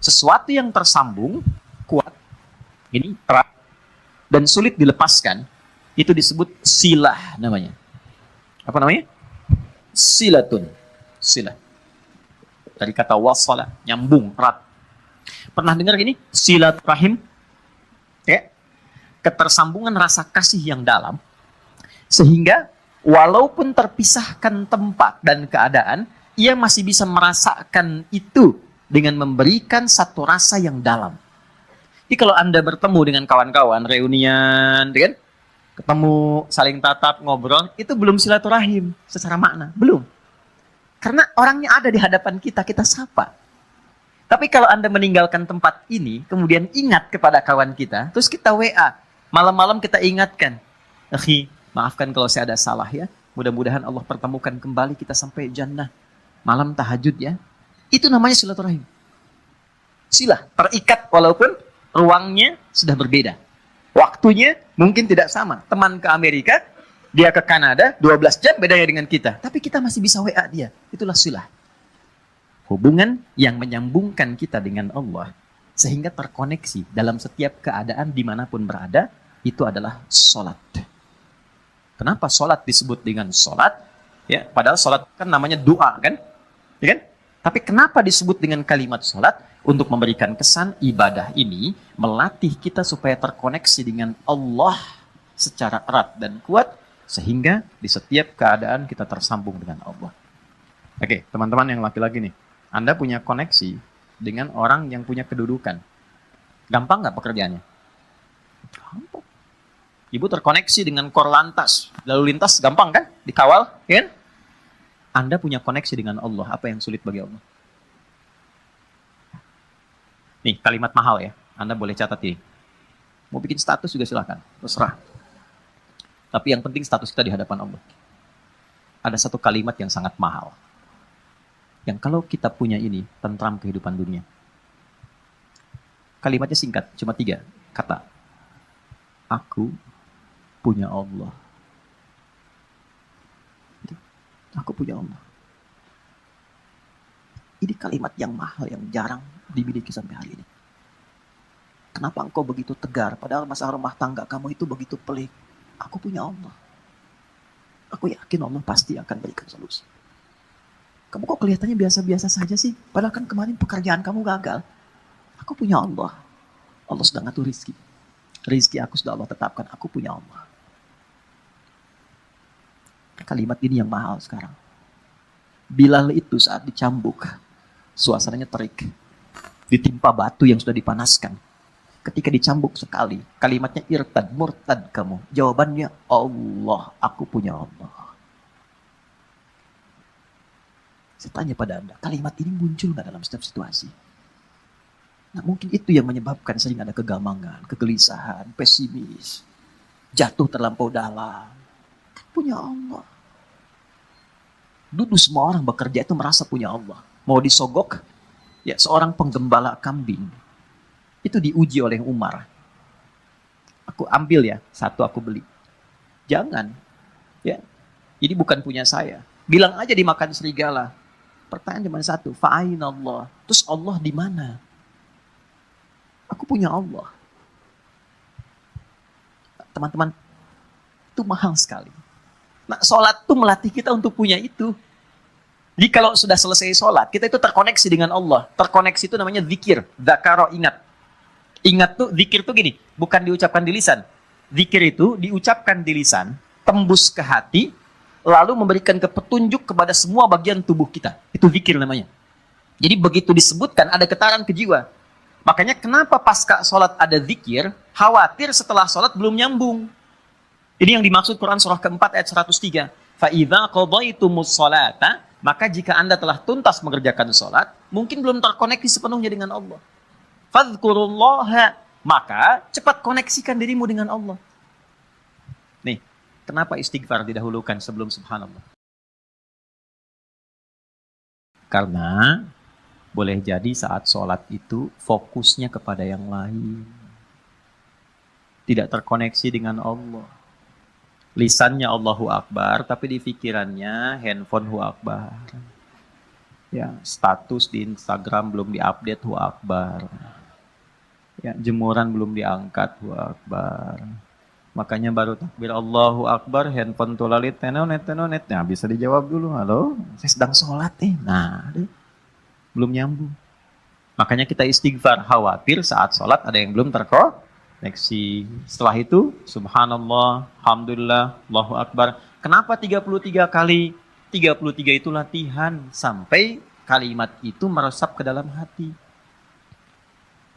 Sesuatu yang tersambung, kuat, ini erat, dan sulit dilepaskan, itu disebut silah namanya. Apa namanya? Silatun. Silah. Dari kata wasala, nyambung, erat. Pernah dengar gini? Silaturahim? Ya. Ketersambungan rasa kasih yang dalam, sehingga walaupun terpisahkan tempat dan keadaan, ia masih bisa merasakan itu dengan memberikan satu rasa yang dalam. Jadi kalau Anda bertemu dengan kawan-kawan, reunian, kan? Ketemu, saling tatap, ngobrol, itu belum silaturahim secara makna. Belum. Karena orangnya ada di hadapan kita, kita sapa. Tapi kalau Anda meninggalkan tempat ini, kemudian ingat kepada kawan kita, terus kita WA, malam-malam kita ingatkan, akhi, maafkan kalau saya ada salah ya, mudah-mudahan Allah pertemukan kembali kita sampai jannah, malam tahajud ya. Itu namanya silaturahim. Silah, terikat walaupun ruangnya sudah berbeda. Waktunya mungkin tidak sama. Teman ke Amerika, dia ke Kanada, 12 jam bedanya dengan kita. Tapi kita masih bisa WA dia. Itulah silah. Hubungan yang menyambungkan kita dengan Allah, sehingga terkoneksi dalam setiap keadaan dimanapun berada, itu adalah sholat. Kenapa sholat disebut dengan sholat? Ya, padahal sholat kan namanya doa kan? Ya kan? Tapi kenapa disebut dengan kalimat sholat? Untuk memberikan kesan ibadah ini melatih kita supaya terkoneksi dengan Allah secara erat dan kuat, sehingga di setiap keadaan kita tersambung dengan Allah. Oke, teman-teman yang laki-laki nih, Anda punya koneksi dengan orang yang punya kedudukan. Gampang nggak pekerjaannya? Gampang. Ibu terkoneksi dengan Korlantas, lalu lintas gampang kan? Dikawal, ya kan? Anda punya koneksi dengan Allah, apa yang sulit bagi Allah? Nih, kalimat mahal ya. Anda boleh catat ini. Mau bikin status juga silakan. Terserah. Tapi yang penting status kita di hadapan Allah. Ada satu kalimat yang sangat mahal. Yang kalau kita punya ini, tentram kehidupan dunia. Kalimatnya singkat, cuma 3 kata. Aku punya Allah. Aku punya Allah. Ini kalimat yang mahal, yang jarang dimiliki sampai hari ini. Kenapa engkau begitu tegar, padahal masalah rumah tangga kamu itu begitu pelik? Aku punya Allah. Aku yakin Allah pasti akan berikan solusi. Kamu kok kelihatannya biasa-biasa saja sih? Padahal kan kemarin pekerjaan kamu gagal. Aku punya Allah. Allah sudah ngatur rizki. Rizki aku sudah Allah tetapkan. Aku punya Allah. Kalimat ini yang mahal sekarang. Bilal itu saat dicambuk, suasananya terik. Ditimpa batu yang sudah dipanaskan. Ketika dicambuk sekali, kalimatnya irtad, murtad kamu. Jawabannya Allah, aku punya Allah. Saya tanya pada Anda, kalimat ini muncul nggak dalam setiap situasi? Nah, mungkin itu yang menyebabkan sering ada kegamangan, kegelisahan, pesimis, jatuh terlampau dalam. Punya Allah. Dulu semua orang bekerja itu merasa punya Allah. Mau disogok, ya seorang penggembala kambing itu diuji oleh Umar. Aku ambil ya, 1 aku beli. Jangan, ya. Ini bukan punya saya. Bilang aja dimakan serigala. Pertanyaan cuma 1, fa'aina Allah. Terus Allah di mana? Aku punya Allah. Teman-teman, itu mahal sekali. Nah, sholat itu melatih kita untuk punya itu. Jadi kalau sudah selesai sholat, kita itu terkoneksi dengan Allah. Terkoneksi itu namanya zikir. Dzakaro, ingat. Ingat tuh, zikir tuh gini, bukan diucapkan di lisan. Zikir itu diucapkan di lisan, tembus ke hati, lalu memberikan petunjuk kepada semua bagian tubuh kita. Itu zikir namanya. Jadi begitu disebutkan, ada getaran ke jiwa. Makanya kenapa pasca sholat ada zikir, khawatir setelah sholat belum nyambung. Ini yang dimaksud Quran surah keempat ayat 103. فَإِذَا قَضَيْتُمُ الصَّلَاةَ, maka jika Anda telah tuntas mengerjakan sholat, mungkin belum terkoneksi sepenuhnya dengan Allah. فَذْكُرُوا maka cepat koneksikan dirimu dengan Allah. Nih, kenapa istighfar didahulukan sebelum subhanallah? Karena boleh jadi saat sholat itu fokusnya kepada yang lain. Tidak terkoneksi dengan Allah. Lisannya Allahu Akbar, tapi di pikirannya handphone Hu Akbar. Ya, status di Instagram belum diupdate, hu akbar. Ya, jemuran belum diangkat, hu akbar. Makanya baru takbir Allahu akbar, handphone tulalit tenonet tenonet. Nah, bisa dijawab dulu, halo, saya sedang sholat nih. Nah, belum nyambung. Makanya kita istighfar, khawatir saat sholat ada yang belum terkoneksi. Setelah itu, subhanallah, alhamdulillah, Allahu akbar. Kenapa 33 kali? 33 itu latihan sampai kalimat itu meresap ke dalam hati.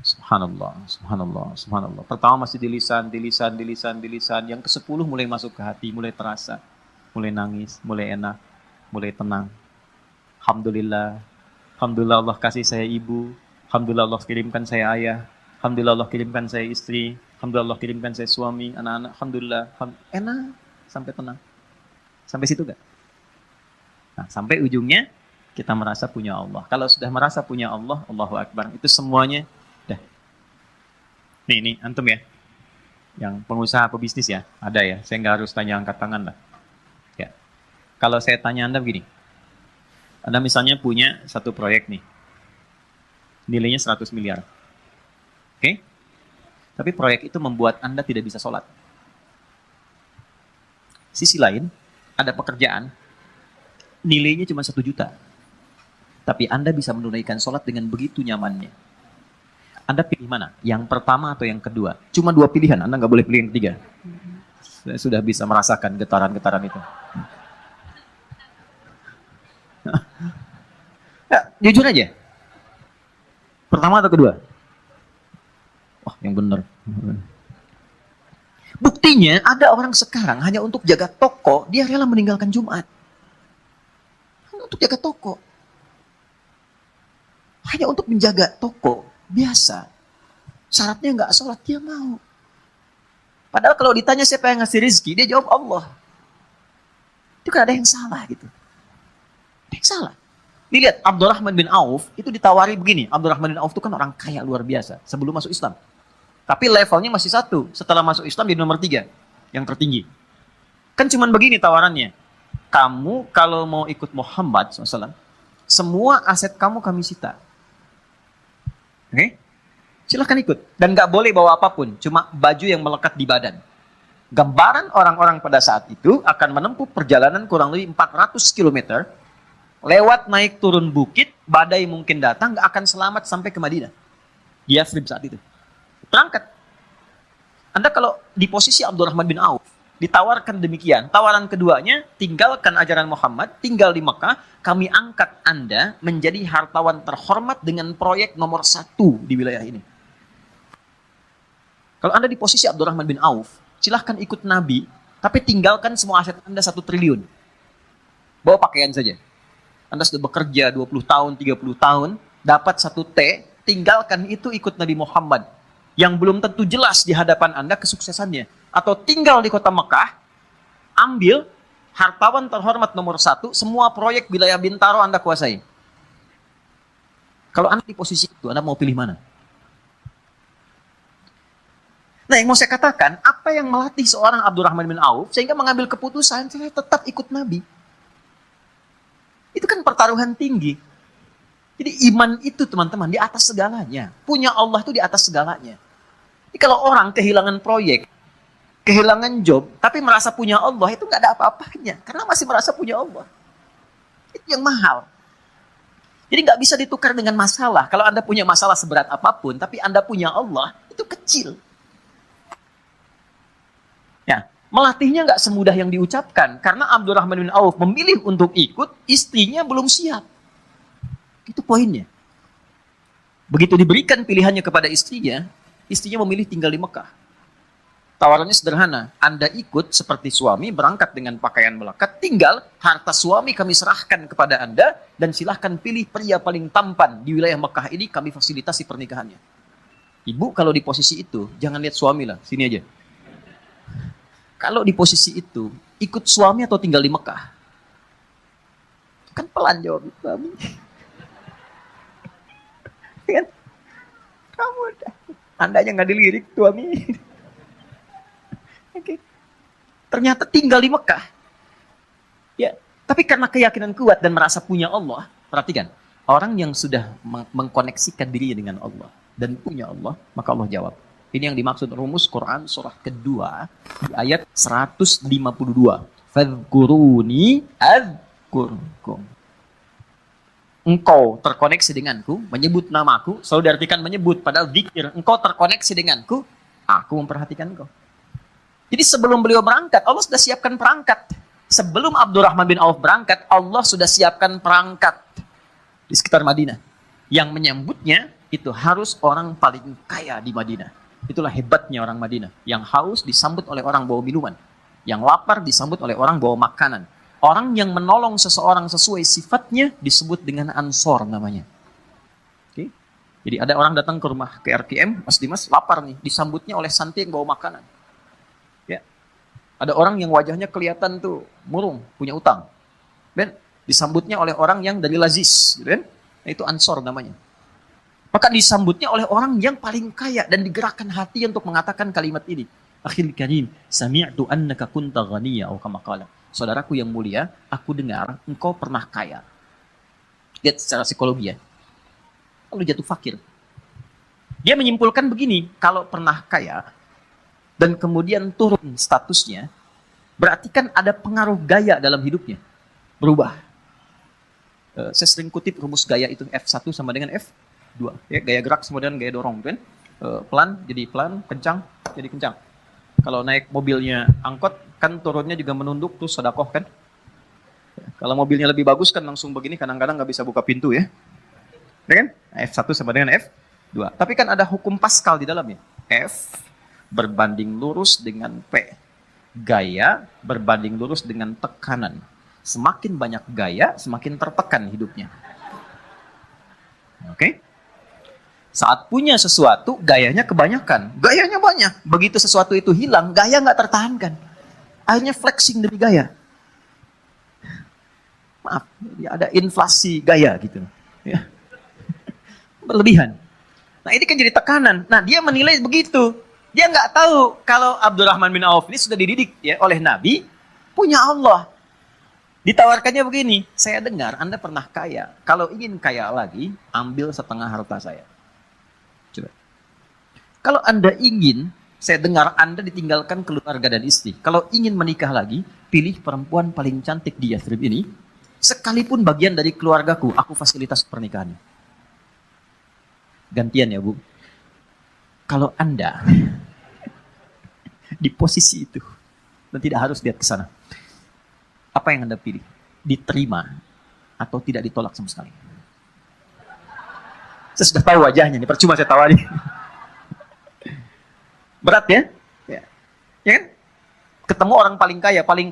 Subhanallah, subhanallah, subhanallah. Pertama masih di lisan. Yang ke-10 mulai masuk ke hati, mulai terasa. Mulai nangis, mulai enak, mulai tenang. Alhamdulillah. Alhamdulillah Allah kasih saya ibu. Alhamdulillah Allah kirimkan saya ayah. Alhamdulillah Allah kirimkan saya istri. Alhamdulillah Allah kirimkan saya suami, anak-anak. Alhamdulillah. Enak, sampai tenang. Sampai situ gak? Nah, sampai ujungnya kita merasa punya Allah. Kalau sudah merasa punya Allah, Allahu Akbar. Itu semuanya dah. Nih antum ya. Yang pengusaha pebisnis ya, ada ya. Saya nggak harus tanya angkat tangan lah. Ya. Kalau saya tanya Anda begini. Anda misalnya punya satu proyek nih. Nilainya 100 miliar. Oke? Tapi proyek itu membuat Anda tidak bisa sholat. Sisi lain, ada pekerjaan nilainya cuma 1 juta. Tapi Anda bisa menunaikan sholat dengan begitu nyamannya. Anda pilih mana? Yang pertama atau yang kedua? Cuma 2 pilihan, Anda nggak boleh pilih yang ketiga. Saya sudah bisa merasakan getaran-getaran itu. Ya, jujur aja. Pertama atau kedua? Wah, yang benar. Buktinya ada orang sekarang hanya untuk jaga toko, dia rela meninggalkan Jumat. Untuk jaga toko. Hanya untuk menjaga toko. Biasa. Syaratnya nggak sholat, dia mau. Padahal kalau ditanya siapa yang ngasih rezeki, dia jawab Allah. Itu kan ada yang salah gitu. Ada yang salah. Dilihat Abdurrahman bin Auf itu ditawari begini. Abdurrahman bin Auf itu kan orang kaya luar biasa sebelum masuk Islam. Tapi levelnya masih 1. Setelah masuk Islam jadi nomor 3. Yang tertinggi. Kan cuman begini tawarannya. Kamu kalau mau ikut Muhammad SAW, semua aset kamu kami sita. Oke? Silahkan ikut. Dan gak boleh bawa apapun. Cuma baju yang melekat di badan. Gambaran orang-orang pada saat itu akan menempuh perjalanan kurang lebih 400 km. Lewat naik turun bukit, badai mungkin datang, gak akan selamat sampai ke Madinah. Dia Yathrib saat itu. Berangkat. Anda kalau di posisi Abdurrahman bin Auf, ditawarkan demikian. Tawaran keduanya, tinggalkan ajaran Muhammad, tinggal di Mekah, kami angkat Anda menjadi hartawan terhormat dengan proyek nomor 1 di wilayah ini. Kalau Anda di posisi Abdurrahman bin Auf, silahkan ikut Nabi, tapi tinggalkan semua aset Anda 1 triliun. Bawa pakaian saja. Anda sudah bekerja 20 tahun, 30 tahun, dapat 1 T, tinggalkan itu ikut Nabi Muhammad. Yang belum tentu jelas di hadapan Anda kesuksesannya. Atau tinggal di kota Mekah, ambil hartawan terhormat nomor 1, semua proyek wilayah Bintaro Anda kuasai. Kalau Anda di posisi itu, Anda mau pilih mana? Nah, yang mau saya katakan, apa yang melatih seorang Abdurrahman bin Auf, sehingga mengambil keputusan, saya tetap ikut Nabi. Itu kan pertaruhan tinggi. Jadi iman itu teman-teman di atas segalanya. Punya Allah itu di atas segalanya. Jadi kalau orang kehilangan proyek, kehilangan job, tapi merasa punya Allah, itu nggak ada apa-apanya. Karena masih merasa punya Allah. Itu yang mahal. Jadi nggak bisa ditukar dengan masalah. Kalau Anda punya masalah seberat apapun, tapi Anda punya Allah, itu kecil. Ya, melatihnya nggak semudah yang diucapkan. Karena Abdurrahman bin Auf memilih untuk ikut, istrinya belum siap. Itu poinnya. Begitu diberikan pilihannya kepada istrinya memilih tinggal di Mekah. Tawarannya sederhana. Anda ikut seperti suami, berangkat dengan pakaian melekat, tinggal harta suami kami serahkan kepada Anda, dan silahkan pilih pria paling tampan di wilayah Mekah ini, kami fasilitasi pernikahannya. Ibu kalau di posisi itu, jangan lihat suami lah, sini aja. Kalau di posisi itu, ikut suami atau tinggal di Mekah? Kan pelan jawab suami. Kan? Kamu udah. Andanya nggak dilirik suami. Oke. Ternyata tinggal di Mekah. Ya, tapi karena keyakinan kuat dan merasa punya Allah, perhatikan. Orang yang sudah mengkoneksikan dirinya dengan Allah dan punya Allah, maka Allah jawab. Ini yang dimaksud rumus Quran surah kedua di ayat 152. Fadhkuruni adzkurkum. Engkau terkoneksi denganku, menyebut namaku, selalu diartikan menyebut, padahal zikir. Engkau terkoneksi denganku, aku memperhatikan engkau. Jadi sebelum beliau berangkat, Allah sudah siapkan perangkat. Sebelum Abdurrahman bin Auf berangkat, Allah sudah siapkan perangkat di sekitar Madinah. Yang menyambutnya itu harus orang paling kaya di Madinah. Itulah hebatnya orang Madinah. Yang haus disambut oleh orang bawa minuman. Yang lapar disambut oleh orang bawa makanan. Orang yang menolong seseorang sesuai sifatnya disebut dengan ansor namanya. Oke? Jadi ada orang datang ke rumah ke RKM, Mas Dimas lapar nih, disambutnya oleh santi yang bawa makanan. Ya. Ada orang yang wajahnya kelihatan tuh murung, punya utang. Dan disambutnya oleh orang yang dari Lazis, gitu kan? Nah, itu ansor namanya. Maka disambutnya oleh orang yang paling kaya dan digerakkan hati untuk mengatakan kalimat ini. Akhil karim, sami'tu annaka kunta ghaniya atau kama qala. Saudaraku yang mulia, aku dengar engkau pernah kaya. Lihat secara psikologi ya. Lalu jatuh fakir. Dia menyimpulkan begini, kalau pernah kaya dan kemudian turun statusnya, berarti kan ada pengaruh gaya dalam hidupnya. Berubah. Saya sering kutip rumus gaya itu F1 sama dengan F2. Ya, gaya gerak sama dengan gaya dorong. Kan? Pelan jadi pelan, kencang jadi kencang. Kalau naik mobilnya angkot, kan turunnya juga menunduk, terus sedekah kan. Kalau mobilnya lebih bagus kan langsung begini, kadang-kadang nggak bisa buka pintu ya. Ya kan? F1 sama dengan F2. Tapi kan ada hukum Pascal di dalamnya. F berbanding lurus dengan P. Gaya berbanding lurus dengan tekanan. Semakin banyak gaya, semakin tertekan hidupnya. Oke? Saat punya sesuatu, gayanya kebanyakan. Gayanya banyak. Begitu sesuatu itu hilang, gaya nggak tertahankan. Akhirnya flexing demi gaya. Maaf, ada inflasi gaya gitu. Ya. Berlebihan. Nah ini kan jadi tekanan. Nah dia menilai begitu. Dia nggak tahu kalau Abdurrahman bin Auf ini sudah dididik ya oleh Nabi, punya Allah. Ditawarkannya begini, saya dengar Anda pernah kaya. Kalau ingin kaya lagi, ambil setengah harta saya. Coba. Kalau Anda ingin, saya dengar Anda ditinggalkan keluarga dan istri. Kalau ingin menikah lagi, pilih perempuan paling cantik di Yathrib ini. Sekalipun bagian dari keluargaku, aku fasilitas pernikahannya. Gantian ya Bu. Kalau Anda di posisi itu, dan tidak harus lihat ke sana. Apa yang Anda pilih? Diterima atau tidak ditolak sama sekali? Saya sudah tahu wajahnya, ini percuma saya tawari. Berat ya? Ya kan? Ketemu orang paling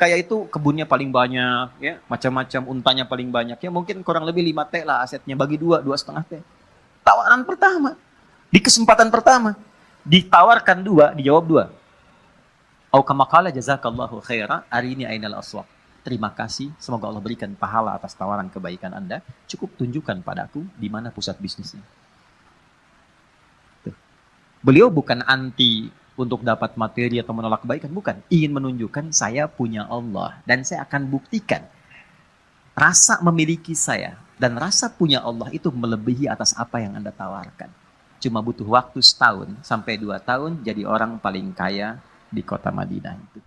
kaya itu kebunnya paling banyak, ya, macam-macam, untanya paling banyak, ya mungkin kurang lebih 5 T lah asetnya, bagi 2,5 T. Tawaran pertama, di kesempatan pertama, ditawarkan 2, dijawab 2. Au kama qala jazakallahu khaira, arini ainal aswaq. Terima kasih, semoga Allah berikan pahala atas tawaran kebaikan Anda. Cukup tunjukkan padaku di mana pusat bisnisnya. Tuh. Beliau bukan anti untuk dapat materi atau menolak kebaikan, bukan. Ingin menunjukkan saya punya Allah dan saya akan buktikan rasa memiliki saya dan rasa punya Allah itu melebihi atas apa yang Anda tawarkan. Cuma butuh waktu 1 tahun sampai 2 tahun jadi orang paling kaya di kota Madinah itu.